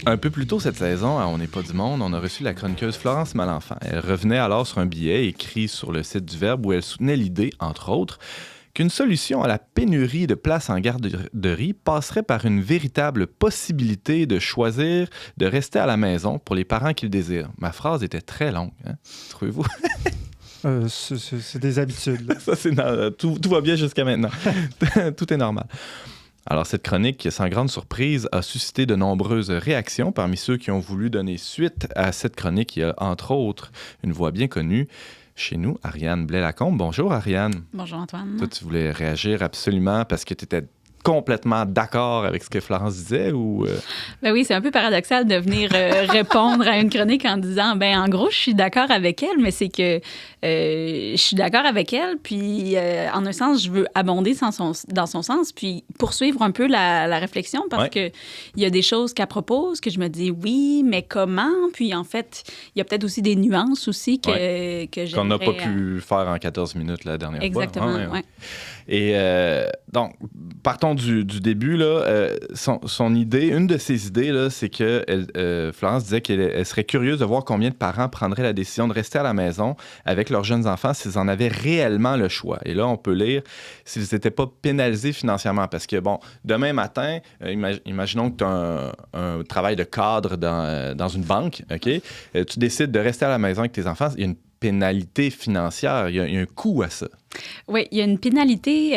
Un peu plus tôt cette saison, à On n'est pas du monde, on a reçu la chroniqueuse Florence Malenfant. Elle revenait alors sur un billet écrit sur le site du Verbe où elle soutenait l'idée, entre autres, qu'une solution à la pénurie de places en garderie passerait par une véritable possibilité de choisir de rester à la maison pour les parents qui le désirent. Ma phrase était très longue, hein? Trouvez-vous? C'est des habitudes. Là. Ça, tout va bien jusqu'à maintenant. Tout est normal. Alors, cette chronique, sans grande surprise, a suscité de nombreuses réactions. Parmi ceux qui ont voulu donner suite à cette chronique, il y a entre autres une voix bien connue chez nous, Ariane Blais-Lacombe. Bonjour, Ariane. Bonjour, Antoine. Toi, tu voulais réagir absolument parce que tu étais complètement d'accord avec ce que Florence disait ou... Ben oui, c'est un peu paradoxal de venir répondre à une chronique en disant, ben en gros, je suis d'accord avec elle, mais c'est que je suis d'accord avec elle, puis en un sens, je veux abonder dans son sens, puis poursuivre un peu la réflexion parce que il y a des choses qu'elle propose que je me dis, oui, mais comment? Puis en fait, il y a peut-être aussi des nuances aussi que j'aimerais... Qu'on n'a pas pu faire en 14 minutes la dernière fois. Exactement, oui. Et donc, partons du début. Là, son idée, une de ses idées, là, c'est que Florence disait qu'elle serait curieuse de voir combien de parents prendraient la décision de rester à la maison avec leurs jeunes enfants s'ils en avaient réellement le choix. Et là, on peut lire s'ils n'étaient pas pénalisés financièrement. Parce que, bon, demain matin, imaginons que tu as un travail de cadre dans une banque, OK? Tu décides de rester à la maison avec tes enfants. Il y a une pénalité financière. Il y a un coût à ça. Oui, il y a une pénalité.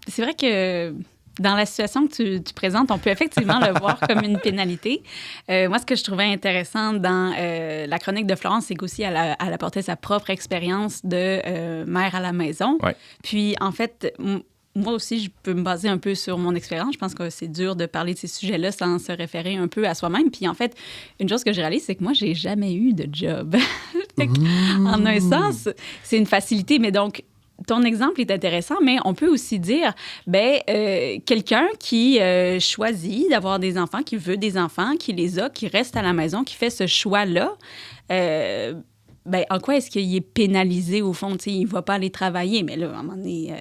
C'est vrai que dans la situation que tu présentes, on peut effectivement le voir comme une pénalité. Moi, ce que je trouvais intéressant dans la chronique de Florence, c'est qu'aussi elle apportait sa propre expérience de mère à la maison. Ouais. Puis, en fait... Moi aussi, je peux me baser un peu sur mon expérience. Je pense que c'est dur de parler de ces sujets-là sans se référer un peu à soi-même. Puis en fait, une chose que je réalise, c'est que moi, j'ai jamais eu de job. En un sens, c'est une facilité. Mais donc, ton exemple est intéressant, mais on peut aussi dire, quelqu'un qui choisit d'avoir des enfants, qui veut des enfants, qui les a, qui reste à la maison, qui fait ce choix-là, en quoi est-ce qu'il est pénalisé, au fond? T'sais, il ne va pas aller travailler, mais là, à un moment donné,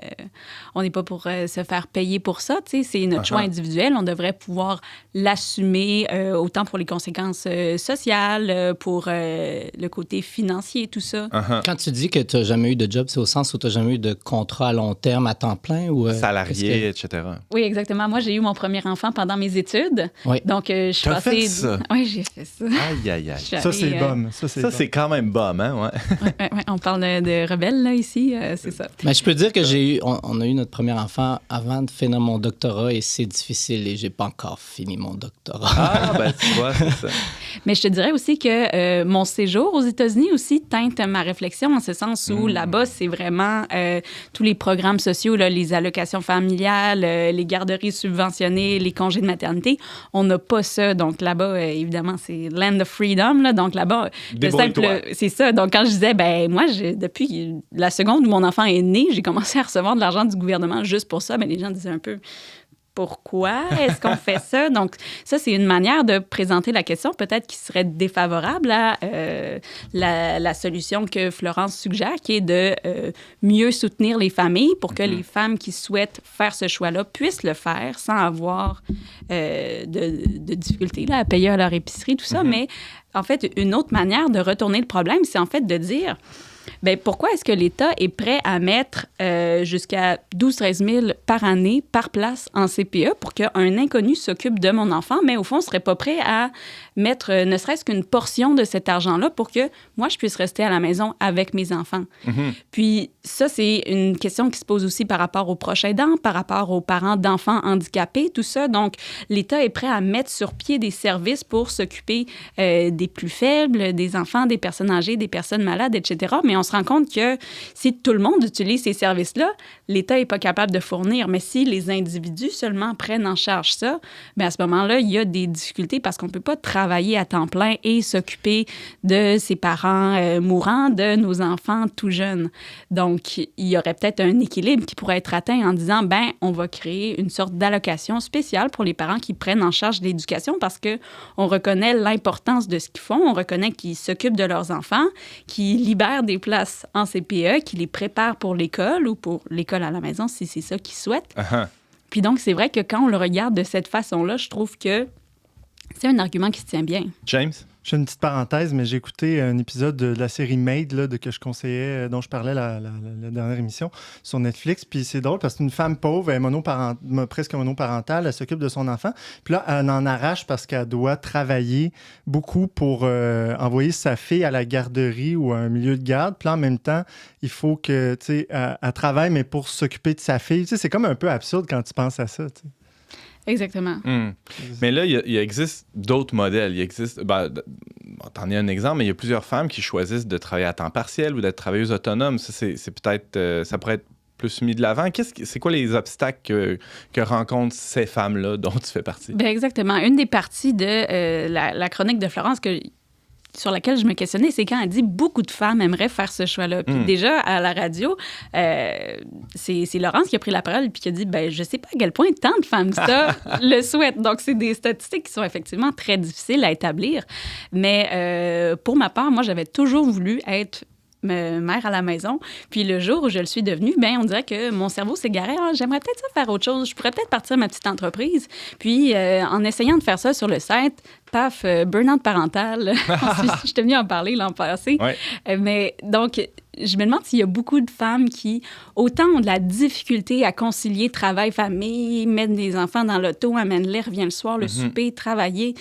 on n'est pas pour se faire payer pour ça. C'est notre choix individuel. On devrait pouvoir l'assumer autant pour les conséquences sociales, pour le côté financier, tout ça. Quand tu dis que tu n'as jamais eu de job, c'est au sens où tu n'as jamais eu de contrat à long terme, à temps plein? Ou, salarié, etc. Oui, exactement. Moi, j'ai eu mon premier enfant pendant mes études. Oui. Donc, je suis passée... fait ça? Oui, j'ai fait ça. Aïe, aïe, aïe. Ça, c'est bon. Ça, c'est quand même bon. Hein, on parle de rebelles, là, ici, c'est ça. Mais je peux dire que on a eu notre premier enfant avant de finir mon doctorat et c'est difficile et j'ai pas encore fini mon doctorat. Ah, ben tu vois, c'est ça. Mais je te dirais aussi que mon séjour aux États-Unis aussi teinte ma réflexion en ce sens où là-bas, c'est vraiment tous les programmes sociaux, là, les allocations familiales, les garderies subventionnées, les congés de maternité. On n'a pas ça. Donc là-bas, évidemment, c'est land of freedom. Là, donc là-bas, le simple, c'est ça. Donc, quand je disais, moi, depuis la seconde où mon enfant est né, j'ai commencé à recevoir de l'argent du gouvernement juste pour ça. Mais les gens disaient un peu, pourquoi est-ce qu'on fait ça? Donc, ça, c'est une manière de présenter la question, peut-être qui serait défavorable à la solution que Florence suggère, qui est de mieux soutenir les familles pour que les femmes qui souhaitent faire ce choix-là puissent le faire sans avoir de difficultés là, à payer leur épicerie, tout ça. Mais en fait, une autre manière de retourner le problème, c'est en fait de dire, pourquoi est-ce que l'État est prêt à mettre jusqu'à 12-13 000 par année, par place en CPE pour qu'un inconnu s'occupe de mon enfant, mais au fond, ne serait pas prêt à mettre ne serait-ce qu'une portion de cet argent-là pour que moi, je puisse rester à la maison avec mes enfants. Puis ça, c'est une question qui se pose aussi par rapport aux proches aidants, par rapport aux parents d'enfants handicapés, tout ça. Donc, l'État est prêt à mettre sur pied des services pour s'occuper des plus faibles, des enfants, des personnes âgées, des personnes malades, etc. Mais on se rend compte que si tout le monde utilise ces services-là, l'État n'est pas capable de fournir. Mais si les individus seulement prennent en charge ça, à ce moment-là, il y a des difficultés parce qu'on ne peut pas travailler à temps plein et s'occuper de ses parents mourants, de nos enfants tout jeunes. Donc, il y aurait peut-être un équilibre qui pourrait être atteint en disant, on va créer une sorte d'allocation spéciale pour les parents qui prennent en charge l'éducation parce qu'on reconnaît l'importance de ce qu'ils font, on reconnaît qu'ils s'occupent de leurs enfants, qu'ils libèrent des places en CPE, qu'ils les préparent pour l'école ou pour l'école à la maison si c'est ça qu'ils souhaitent. Puis donc, c'est vrai que quand on le regarde de cette façon-là, je trouve que C'est un argument qui se tient bien. James? Je fais une petite parenthèse, mais j'ai écouté un épisode de la série Maid là, que je conseillais, dont je parlais la dernière émission sur Netflix. Puis c'est drôle parce qu'une femme pauvre, elle est presque monoparentale, elle s'occupe de son enfant. Puis là, elle en arrache parce qu'elle doit travailler beaucoup pour envoyer sa fille à la garderie ou à un milieu de garde. Puis là, en même temps, il faut que, tu sais, elle travaille, mais pour s'occuper de sa fille. Tu sais, c'est comme un peu absurde quand tu penses à ça, tu sais. Exactement. Mais là, il existe d'autres modèles. Il existe, t'en as un exemple, mais il y a plusieurs femmes qui choisissent de travailler à temps partiel ou d'être travailleuses autonomes. Ça, c'est peut-être, ça pourrait être plus mis de l'avant. C'est quoi les obstacles que rencontrent ces femmes-là dont tu fais partie? Bien, exactement. Une des parties de la chronique de Florence sur laquelle je me questionnais, c'est quand elle dit beaucoup de femmes aimeraient faire ce choix-là. Puis déjà, à la radio, c'est Laurence qui a pris la parole puis qui a dit, je sais pas à quel point tant de femmes ça le souhaitent. Donc, c'est des statistiques qui sont effectivement très difficiles à établir. Mais pour ma part, moi, j'avais toujours voulu être mère à la maison. Puis le jour où je le suis devenue, on dirait que mon cerveau s'égarait. J'aimerais peut-être ça faire autre chose. Je pourrais peut-être partir ma petite entreprise. Puis en essayant de faire ça sur le site, paf, burn-out parental. Je t'ai venu en parler l'an passé. Ouais. Mais donc, je me demande s'il y a beaucoup de femmes qui, autant ont de la difficulté à concilier travail, famille, mettre des enfants dans l'auto, amène-les, revient le soir, le souper, travailler.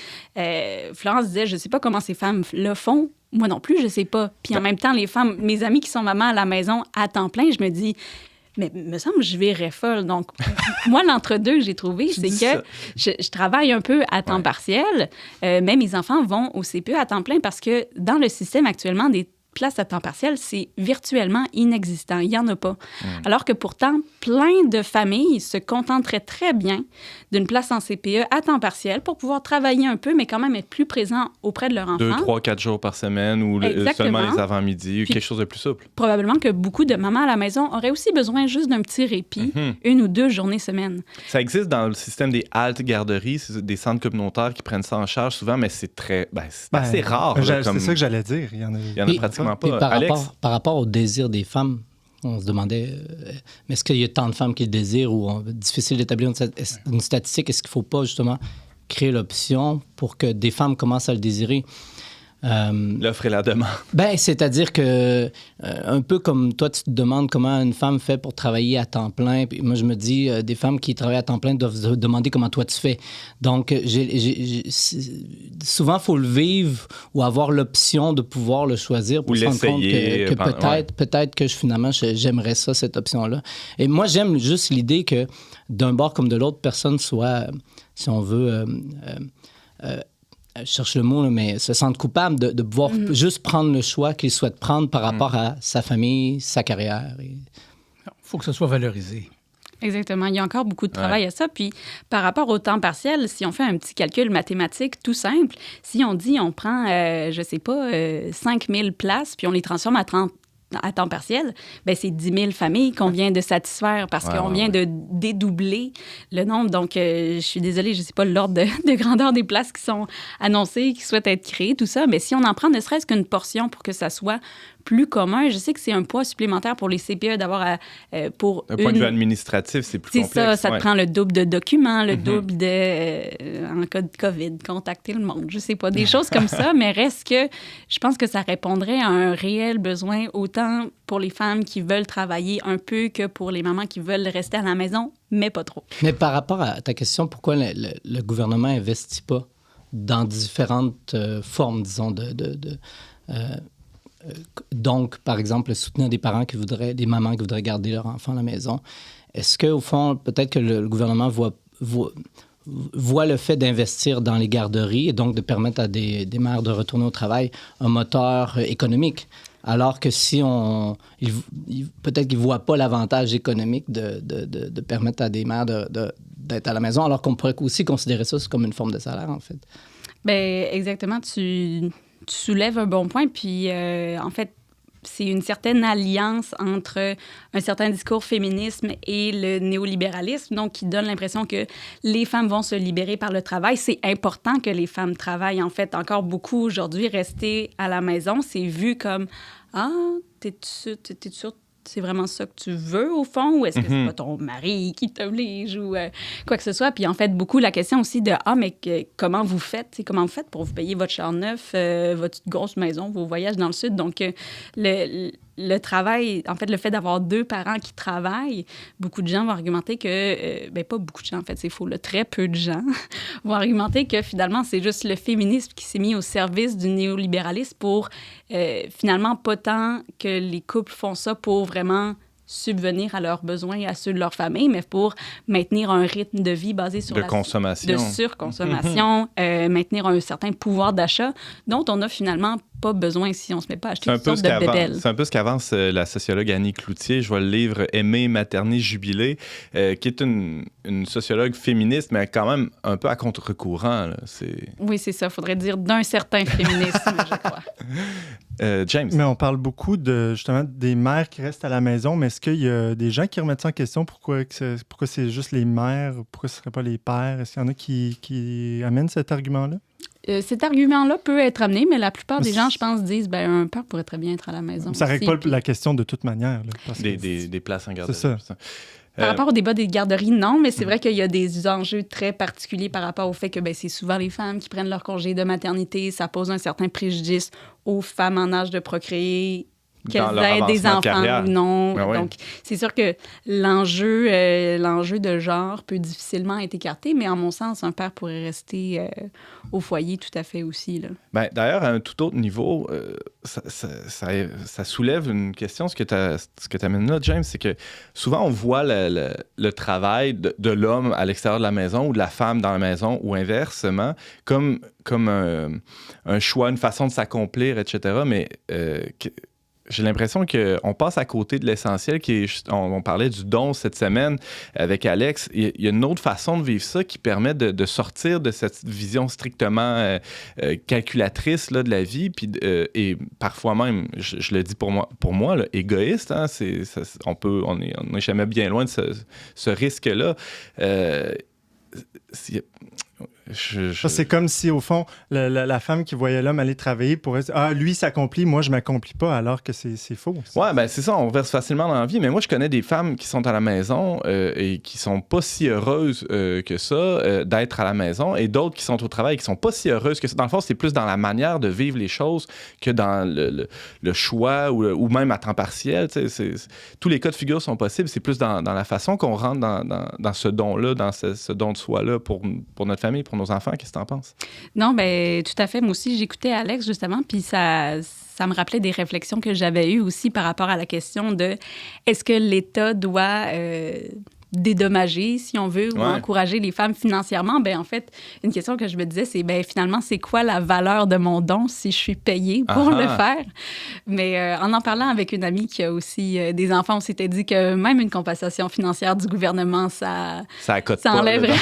Florence disait, je sais pas comment ces femmes le font. Moi non plus, je sais pas. Puis en même temps, les femmes, mes amies qui sont mamans à la maison à temps plein, je me dis, mais me semble que je virais folle. Donc, moi, l'entre-deux que j'ai trouvé, c'est que je travaille un peu à temps partiel, mais mes enfants vont au CPE à temps plein parce que dans le système actuellement, des places à temps partiel, c'est virtuellement inexistant. Il n'y en a pas. Alors que pourtant, plein de familles se contenteraient très bien d'une place en CPE à temps partiel pour pouvoir travailler un peu, mais quand même être plus présent auprès de leur enfant. 2, 3, 4 jours par semaine ou seulement les avant-midi ou quelque chose de plus souple. Probablement que beaucoup de mamans à la maison auraient aussi besoin juste d'un petit répit, 1 ou 2 journées semaine. Ça existe dans le système des haltes garderies, des centres communautaires qui prennent ça en charge souvent, mais c'est assez rare. C'est ça que j'allais dire. Il y en a pratiquement puis pas. Alex? Par rapport au désir des femmes, on se demandait, mais est-ce qu'il y a tant de femmes qui le désirent ou difficile d'établir une statistique? Est-ce qu'il ne faut pas justement créer l'option pour que des femmes commencent à le désirer? L'offre et la demande. C'est-à-dire que, un peu comme toi, tu te demandes comment une femme fait pour travailler à temps plein. Puis moi, je me dis, des femmes qui travaillent à temps plein doivent se demander comment toi tu fais. Donc, souvent, il faut le vivre ou avoir l'option de pouvoir le choisir pour se rendre compte que peut-être que finalement, j'aimerais ça, cette option-là. Et moi, j'aime juste l'idée que d'un bord comme de l'autre, personne soit, si on veut... je cherche le mot, là, mais se sentent coupables de pouvoir juste prendre le choix qu'ils souhaitent prendre par rapport à sa famille, sa carrière. Il faut que ce soit valorisé. Exactement. Il y a encore beaucoup de travail à ça. Puis, par rapport au temps partiel, si on fait un petit calcul mathématique tout simple, si on dit on prend, 5000 places, puis on les transforme à temps partiel, c'est 10 000 familles qu'on vient de satisfaire parce qu'on vient de dédoubler le nombre. Donc, je suis désolée, je ne sais pas l'ordre de grandeur des places qui sont annoncées, qui souhaitent être créées, tout ça, mais si on en prend ne serait-ce qu'une portion pour que ça soit plus commun, je sais que c'est un poids supplémentaire pour les CPE d'avoir pour d'un point de vue administratif, c'est plus complexe. Ça te prend le double de documents, le double de, en cas de COVID, contacter le monde, je sais pas, des choses comme ça, mais reste que je pense que ça répondrait à un réel besoin, autant pour les femmes qui veulent travailler un peu que pour les mamans qui veulent rester à la maison, mais pas trop. Mais par rapport à ta question, pourquoi le gouvernement n'investit pas dans différentes formes, disons, donc, par exemple, soutenir des mamans qui voudraient garder leur enfant à la maison. Est-ce qu'au fond, peut-être que le gouvernement voit le fait d'investir dans les garderies et donc de permettre à des mères de retourner au travail un moteur économique? Alors que si peut-être qu'ils ne voient pas l'avantage économique de permettre à des mères d'être à la maison, alors qu'on pourrait aussi considérer ça comme une forme de salaire, en fait. Bien, exactement. Tu soulèves un bon point. Puis, en fait, c'est une certaine alliance entre un certain discours féminisme et le néolibéralisme, donc qui donne l'impression que les femmes vont se libérer par le travail. C'est important que les femmes travaillent. En fait, encore beaucoup aujourd'hui, rester à la maison, c'est vu comme « Ah, t'es sûre c'est vraiment ça que tu veux, au fond, ou est-ce que c'est pas ton mari qui t'oblige, ou quoi que ce soit. Puis en fait, beaucoup la question aussi de, mais comment vous faites? Comment vous faites pour vous payer votre char neuf, votre grosse maison, vos voyages dans le Sud? Donc, le travail, en fait, le fait d'avoir 2 parents qui travaillent, beaucoup de gens vont argumenter que, pas beaucoup de gens, en fait, c'est faux, très peu de gens vont argumenter que finalement, c'est juste le féminisme qui s'est mis au service du néolibéralisme pour finalement pas tant que les couples font ça pour vraiment subvenir à leurs besoins et à ceux de leur famille, mais pour maintenir un rythme de vie basé sur de consommation. De surconsommation, maintenir un certain pouvoir d'achat dont on n'a finalement pas besoin si on ne se met pas à acheter toutes sortes de bébelles. C'est un peu ce qu'avance la sociologue Annie Cloutier. Je vois le livre « Aimer, materner, jubiler », qui est une sociologue féministe, mais quand même un peu à contre-courant. Là. Oui, c'est ça. Il faudrait dire d'un certain féminisme, je crois. James. Mais on parle beaucoup justement des mères qui restent à la maison, mais est-ce qu'il y a des gens qui remettent ça en question? Pourquoi c'est juste les mères? Pourquoi ce ne serait pas les pères? Est-ce qu'il y en a qui amènent cet argument-là? Cet argument-là peut être amené, mais la plupart des gens, je pense, disent un père pourrait très bien être à la maison. Ça ne règle pas la question de toute manière. Là, des places en garderie. C'est ça. Par rapport au débat des garderies, non, mais c'est vrai qu'il y a des enjeux très particuliers par rapport au fait que c'est souvent les femmes qui prennent leur congé de maternité. Ça pose un certain préjudice aux femmes en âge de procréer, qu'elles aient des enfants ou non. Ben oui. Donc, c'est sûr que l'enjeu de genre peut difficilement être écarté, mais en mon sens, un père pourrait rester au foyer tout à fait aussi. Là. D'ailleurs, à un tout autre niveau, ça soulève une question. Ce que tu amènes là, James, c'est que souvent, on voit le travail de l'homme à l'extérieur de la maison ou de la femme dans la maison ou inversement comme un choix, une façon de s'accomplir, etc. Mais j'ai l'impression qu'on passe à côté de l'essentiel qui est, on parlait du don cette semaine avec Alex. Il y a une autre façon de vivre ça qui permet de sortir de cette vision strictement calculatrice là, de la vie, puis, et parfois même, je le dis pour moi là, égoïste. Hein, on n'est jamais bien loin de ce risque-là. C'est comme si, au fond, la femme qui voyait l'homme aller travailler pourrait dire « Ah, lui s'accomplit, moi je m'accomplis pas », alors que c'est faux. Ouais, c'est ça, on verse facilement dans la vie. Mais moi, je connais des femmes qui sont à la maison et qui sont pas si heureuses que ça d'être à la maison, et d'autres qui sont au travail et qui sont pas si heureuses que ça. Dans le fond, c'est plus dans la manière de vivre les choses que dans le choix ou même à temps partiel. Tous les cas de figure sont possibles. C'est plus dans la façon qu'on rentre dans ce don-là, dans ce don de soi-là pour notre famille, pour nos enfants. Qu'est-ce que tu en penses? Non, tout à fait. Moi aussi, j'écoutais Alex, justement, puis ça me rappelait des réflexions que j'avais eues aussi par rapport à la question de est-ce que l'État doit dédommager, si on veut, ou encourager les femmes financièrement? En fait, une question que je me disais, c'est finalement, c'est quoi la valeur de mon don si je suis payée pour le faire? Mais en parlant avec une amie qui a aussi des enfants, on s'était dit que même une compensation financière du gouvernement, ça enlèverait,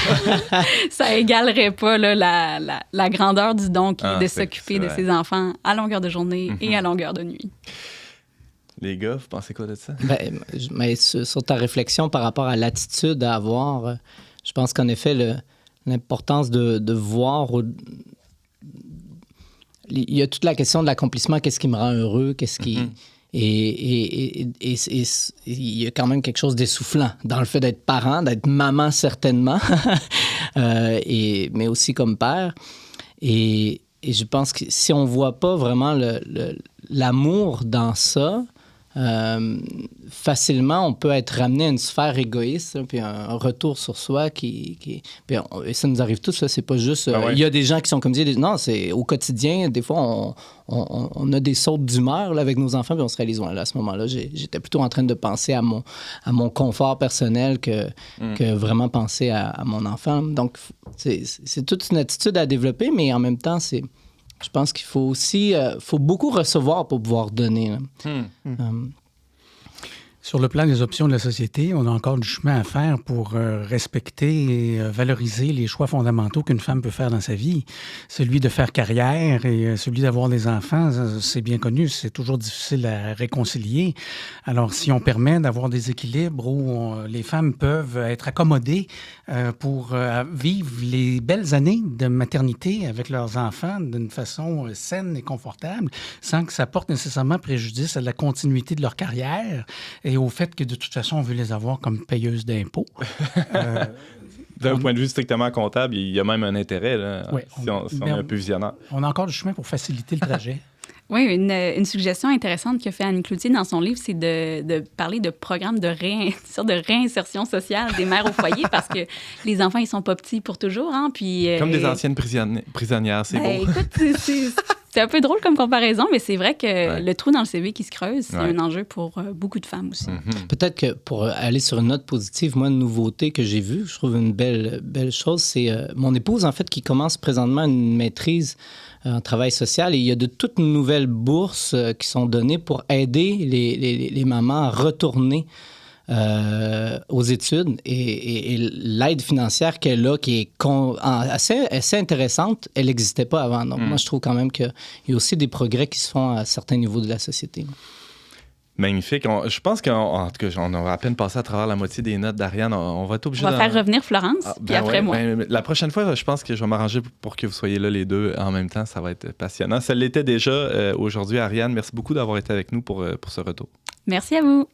ça égalerait pas là, la grandeur du don qui est de s'occuper de ses enfants à longueur de journée et à longueur de nuit. Les gars, vous pensez quoi de ça? Mais sur ta réflexion par rapport à l'attitude à avoir, je pense qu'en effet, l'importance de voir... Il y a toute la question de l'accomplissement, qu'est-ce qui me rend heureux, qu'est-ce qui... Et il y a quand même quelque chose d'essoufflant dans le fait d'être parent, d'être maman certainement, mais aussi comme père. Et je pense que si on ne voit pas vraiment l'amour dans ça, facilement, on peut être ramené à une sphère égoïste, puis un retour sur soi et ça nous arrive tous, là, c'est pas juste... Il y a des gens qui sont comme non, c'est au quotidien, des fois, on a des sautes d'humeur là, avec nos enfants, puis on se réalise, là, à ce moment-là, j'étais plutôt en train de penser à mon confort personnel que vraiment penser à mon enfant. Donc, c'est toute une attitude à développer, mais en même temps, je pense qu'il faut aussi... faut beaucoup recevoir pour pouvoir donner. Sur le plan des options de la société, on a encore du chemin à faire pour respecter et valoriser les choix fondamentaux qu'une femme peut faire dans sa vie. Celui de faire carrière et celui d'avoir des enfants, c'est bien connu, c'est toujours difficile à réconcilier. Alors, si on permet d'avoir des équilibres où les femmes peuvent être accommodées pour vivre les belles années de maternité avec leurs enfants d'une façon saine et confortable, sans que ça porte nécessairement préjudice à la continuité de leur carrière et au fait que de toute façon, on veut les avoir comme payeuses d'impôts. D'un point de vue strictement comptable, il y a même un intérêt, là, oui, si on est un peu visionnaire. On a encore du chemin pour faciliter le trajet. Oui, une suggestion intéressante qu'a fait Annie Cloutier dans son livre, c'est de parler de programmes de réinsertion sociale des mères au foyer parce que les enfants, ils sont pas petits pour toujours. Hein, puis, comme des anciennes prisonnières, c'est beau. Écoute, c'est un peu drôle comme comparaison, mais c'est vrai que le trou dans le CV qui se creuse, c'est un enjeu pour beaucoup de femmes aussi. Mm-hmm. Peut-être que pour aller sur une note positive, moi, une nouveauté que j'ai vue, je trouve une belle chose, c'est mon épouse, en fait, qui commence présentement une maîtrise en travail social et il y a de toutes nouvelles bourses qui sont données pour aider les mamans à retourner aux études et l'aide financière qu'elle a, qui est assez intéressante, elle n'existait pas avant. Donc, moi, je trouve quand même qu'il y a aussi des progrès qui se font à certains niveaux de la société. Magnifique. Je pense qu'en tout cas, on a à peine passé à travers la moitié des notes d'Ariane. On va être obligé On va faire revenir Florence, puis après moi. La prochaine fois, je pense que je vais m'arranger pour que vous soyez là les deux en même temps. Ça va être passionnant. Ça l'était déjà aujourd'hui, Ariane. Merci beaucoup d'avoir été avec nous pour ce retour. Merci à vous.